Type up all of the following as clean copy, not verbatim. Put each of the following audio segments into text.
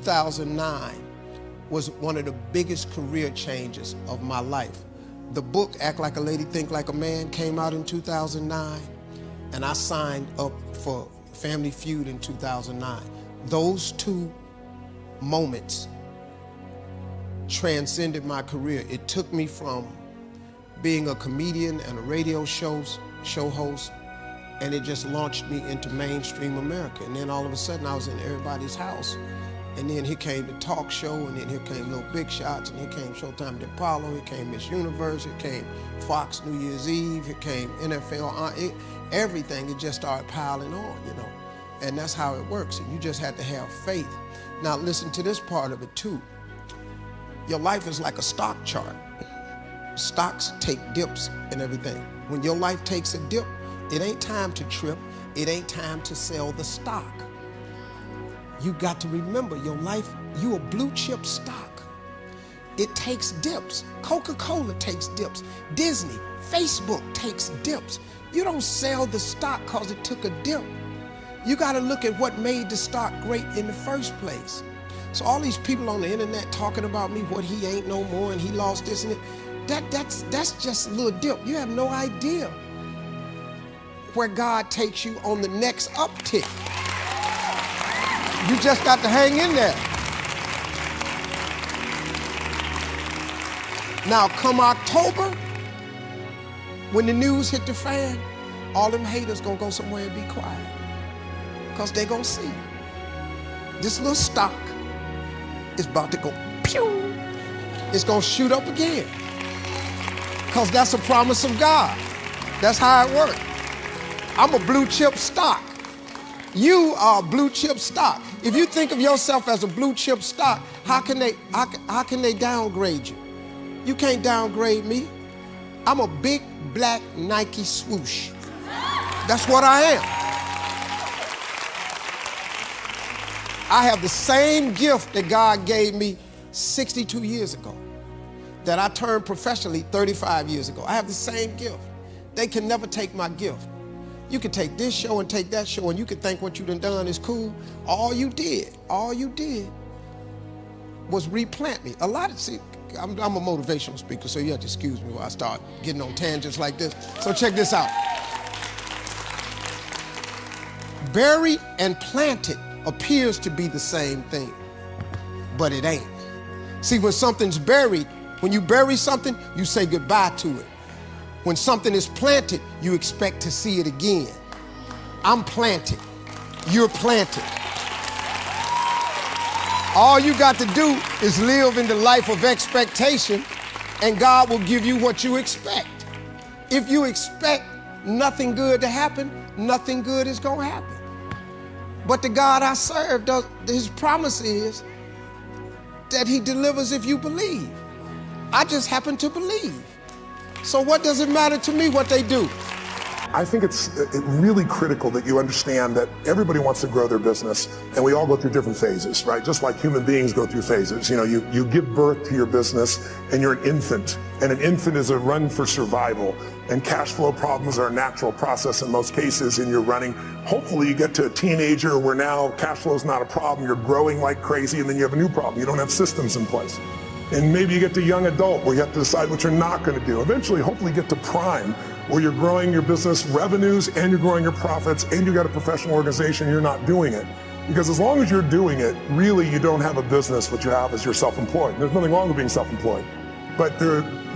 2009 was one of the biggest career changes of my life. The book, Act Like a Lady, Think Like a Man, came out in 2009, and I signed up for Family Feud in 2009. Those two moments transcended my career. It took me from being a comedian and a radio show host, and it just launched me into mainstream America. And then all of a sudden I was in everybody's house. And then here came the talk show, and then here came Little Big Shots, and here came Showtime at Apollo, here came Miss Universe, here came Fox New Year's Eve, here came NFL, everything, it just started piling on, you know. And that's how it works, and you just had to have faith. Now listen to this part of it too. Your life is like a stock chart. Stocks take dips and everything. When your life takes a dip, it ain't time to trip, it ain't time to sell the stock. You got to remember, your life, you a blue chip stock. It takes dips. Coca-Cola takes dips. Disney, Facebook takes dips. You don't sell the stock because it took a dip. You got to look at what made the stock great in the first place. So all these people on the internet talking about me, what he ain't no more and he lost this and that, that's just a little dip. You have no idea where God takes you on the next uptick. You just got to hang in there. Now, come October, when the news hit the fan, all them haters gonna go somewhere and be quiet, because they gonna see this little stock is about to go pew. It's gonna shoot up again, because that's a promise of God. That's how it works. I'm a blue chip stock. You are a blue chip stock. If you think of yourself as a blue chip stock, how can they downgrade you? You can't downgrade me. I'm a big black Nike swoosh. That's what I am. I have the same gift that God gave me 62 years ago, that I turned professionally 35 years ago. I have the same gift. They can never take my gift. You can take this show and take that show, and you can think what you done is cool. All you did was replant me. I'm a motivational speaker, so you have to excuse me while I start getting on tangents like this. So check this out. Buried and planted appears to be the same thing, but it ain't. See, when something's buried, when you bury something, you say goodbye to it. When something is planted, you expect to see it again. I'm planted. You're planted. All you got to do is live in the life of expectation, and God will give you what you expect. If you expect nothing good to happen, nothing good is going to happen. But the God I serve, his promise is that he delivers if you believe. I just happen to believe. So what does it matter to me what they do? I think it's really critical that you understand that everybody wants to grow their business, and we all go through different phases, right? Just like human beings go through phases. You know, you give birth to your business and you're an infant, and an infant is a run for survival, and cash flow problems are a natural process in most cases, and you're running. Hopefully you get to a teenager where now cash flow is not a problem, you're growing like crazy, and then you have a new problem. You don't have systems in place. And maybe you get to young adult where you have to decide what you're not going to do. Eventually, hopefully you get to prime, where you're growing your business revenues and you're growing your profits and you got a professional organization, you're not doing it. Because as long as you're doing it, really you don't have a business. What you have is you're self-employed. There's nothing wrong with being self-employed. But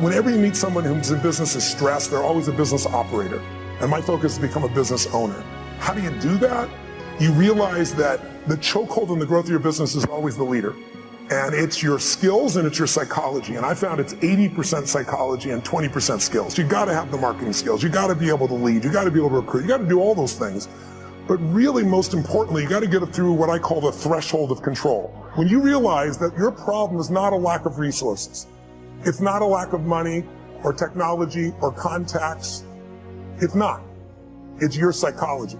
whenever you meet someone who's in business is stressed, they're always a business operator. And my focus is to become a business owner. How do you do that? You realize that the chokehold in the growth of your business is always the leader. And it's your skills and it's your psychology. And I found it's 80% psychology and 20% skills. You gotta have the marketing skills. You gotta be able to lead. You gotta be able to recruit. You gotta do all those things. But really, most importantly, you gotta get it through what I call the threshold of control. When you realize that your problem is not a lack of resources. It's not a lack of money or technology or contacts. It's not. It's your psychology.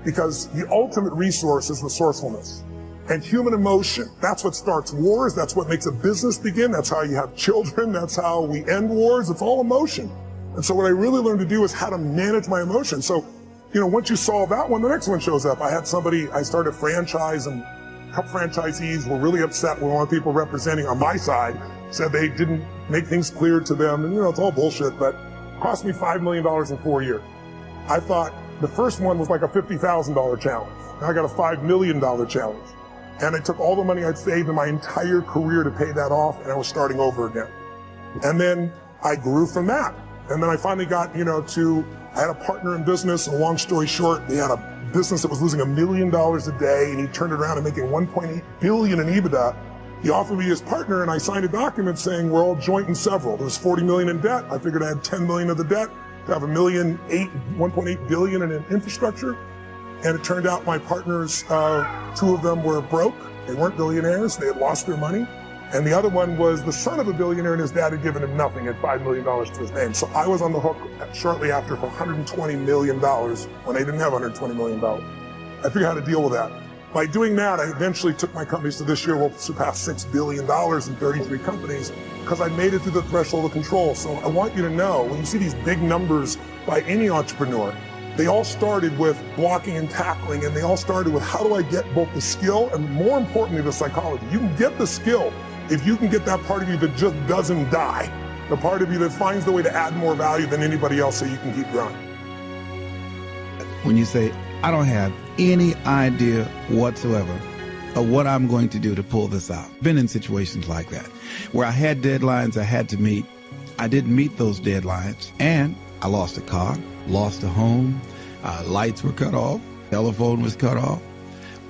Because the ultimate resource is resourcefulness. And human emotion, that's what starts wars, that's what makes a business begin, that's how you have children, that's how we end wars, it's all emotion. And so what I really learned to do is how to manage my emotions. So, you know, once you solve that one, the next one shows up. I started a franchise and couple franchisees were really upset when one of the people representing on my side said they didn't make things clear to them. And it's all bullshit, but it cost me $5 million in 4 years. I thought the first one was like a $50,000 challenge. Now I got a $5 million challenge. And I took all the money I'd saved in my entire career to pay that off, and I was starting over again. And then I grew from that. And then I finally got, I had a partner in business, and long story short, they had a business that was losing $1 million a day, and he turned it around and making $1.8 billion in EBITDA. He offered me his partner, and I signed a document saying we're all joint and several. There was $40 million in debt. I figured I had $10 million of the debt to have $1.8 billion in infrastructure. And it turned out my partners, two of them were broke. They weren't billionaires. They had lost their money. And the other one was the son of a billionaire, and his dad had given him nothing, had $5 million to his name. So I was on the hook shortly after for $120 million when they didn't have $120 million. I figured out how to deal with that. By doing that, I eventually took my companies to this year will surpass $6 billion in 33 companies because I made it through the threshold of control. So I want you to know, when you see these big numbers by any entrepreneur, they all started with blocking and tackling, and they all started with how do I get both the skill and, more importantly, the psychology. You can get the skill if you can get that part of you that just doesn't die, the part of you that finds the way to add more value than anybody else so you can keep growing. When you say, I don't have any idea whatsoever of what I'm going to do to pull this out. Been in situations like that, where I had deadlines I had to meet. I didn't meet those deadlines, and I lost a car, lost a home, lights were cut off, telephone was cut off.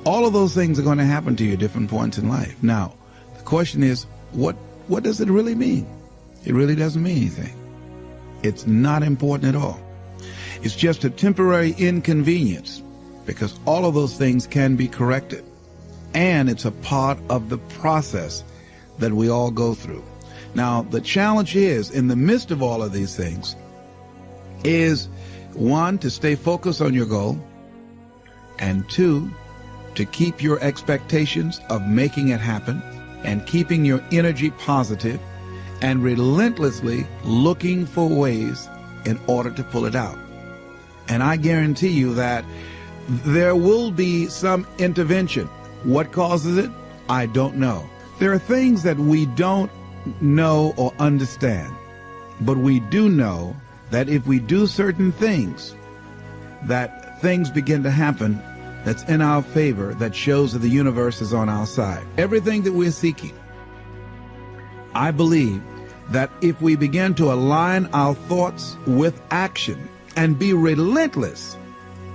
All of those things are going to happen to you at different points in life. Now, the question is, what does it really mean? It really doesn't mean anything. It's not important at all. It's just a temporary inconvenience, because all of those things can be corrected. And it's a part of the process that we all go through. Now, the challenge is, in the midst of all of these things, is one, to stay focused on your goal, and two, to keep your expectations of making it happen and keeping your energy positive and relentlessly looking for ways in order to pull it out. And I guarantee you that there will be some intervention. What causes it? I don't know. There are things that we don't know or understand, but we do know that if we do certain things, that things begin to happen that's in our favor, that shows that the universe is on our side. Everything that we're seeking, I believe that if we begin to align our thoughts with action and be relentless,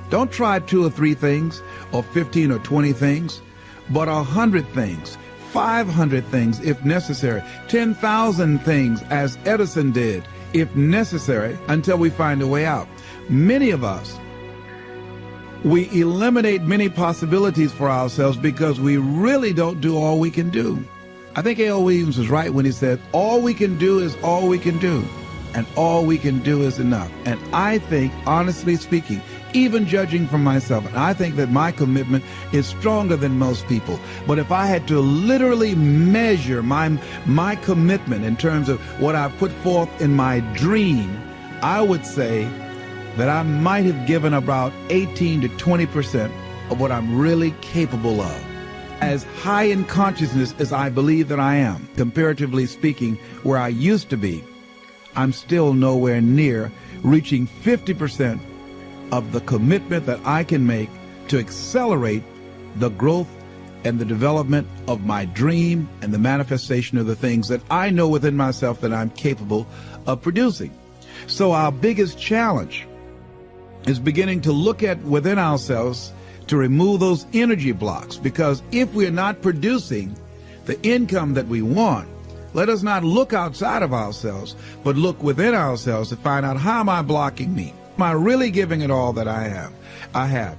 don't try 2 or 3 things or 15 or 20 things, but 100 things, 500 things if necessary, 10,000 things as Edison did if necessary, until we find a way out. Many of us, we eliminate many possibilities for ourselves because we really don't do all we can do. I think A.L. Williams was right when he said, all we can do is all we can do, and all we can do is enough. And I think, honestly speaking, even judging from myself, and I think that my commitment is stronger than most people. But if I had to literally measure my commitment in terms of what I put forth in my dream, I would say that I might have given about 18 to 20% of what I'm really capable of. As high in consciousness as I believe that I am, comparatively speaking, where I used to be, I'm still nowhere near reaching 50% of the commitment that I can make to accelerate the growth and the development of my dream and the manifestation of the things that I know within myself that I'm capable of producing. So our biggest challenge is beginning to look at within ourselves to remove those energy blocks, because if we're not producing the income that we want, let us not look outside of ourselves, but look within ourselves to find out, how am I blocking me? Am I really giving it all that I have?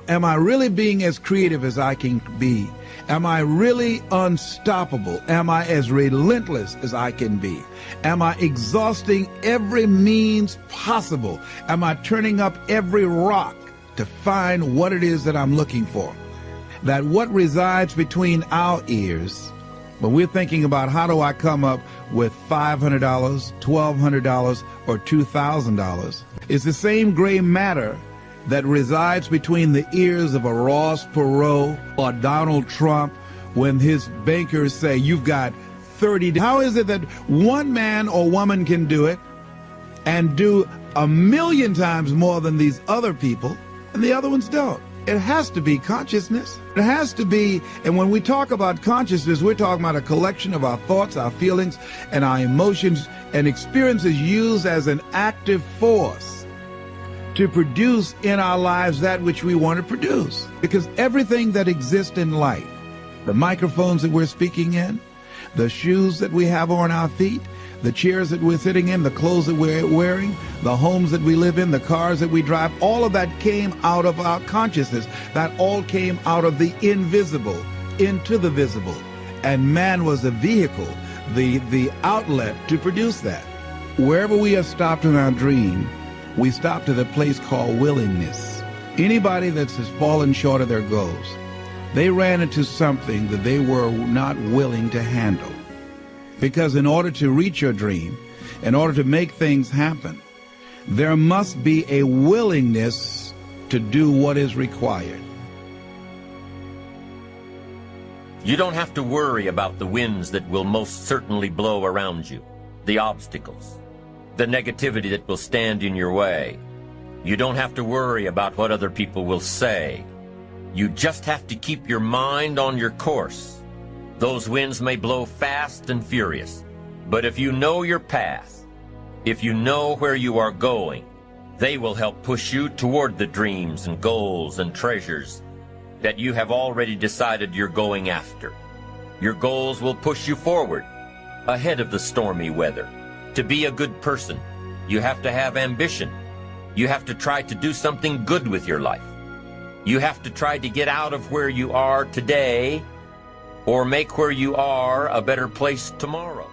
Am I really being as creative as I can be? Am I really unstoppable? Am I as relentless as I can be? Am I exhausting every means possible? Am I turning up every rock to find what it is that I'm looking for? That what resides between our ears, when we're thinking about how do I come up with $500, $1,200, or $2,000, is the same gray matter that resides between the ears of a Ross Perot or Donald Trump when his bankers say you've got 30 days. How is it that one man or woman can do it and do 1,000,000 times more than these other people and the other ones don't? It has to be consciousness. It has to be, and when we talk about consciousness, we're talking about a collection of our thoughts, our feelings, and our emotions and experiences used as an active force to produce in our lives that which we want to produce. Because everything that exists in life, the microphones that we're speaking in, the shoes that we have on our feet, the chairs that we're sitting in, the clothes that we're wearing, the homes that we live in, the cars that we drive, all of that came out of our consciousness. That all came out of the invisible into the visible. And man was the vehicle, the outlet to produce that. Wherever we have stopped in our dream, we stopped at a place called willingness. Anybody that has fallen short of their goals, they ran into something that they were not willing to handle. Because in order to reach your dream, in order to make things happen, there must be a willingness to do what is required. You don't have to worry about the winds that will most certainly blow around you, the obstacles, the negativity that will stand in your way. You don't have to worry about what other people will say. You just have to keep your mind on your course. Those winds may blow fast and furious, but if you know your path, if you know where you are going, they will help push you toward the dreams and goals and treasures that you have already decided you're going after. Your goals will push you forward, ahead of the stormy weather. To be a good person, you have to have ambition. You have to try to do something good with your life. You have to try to get out of where you are today or make where you are a better place tomorrow.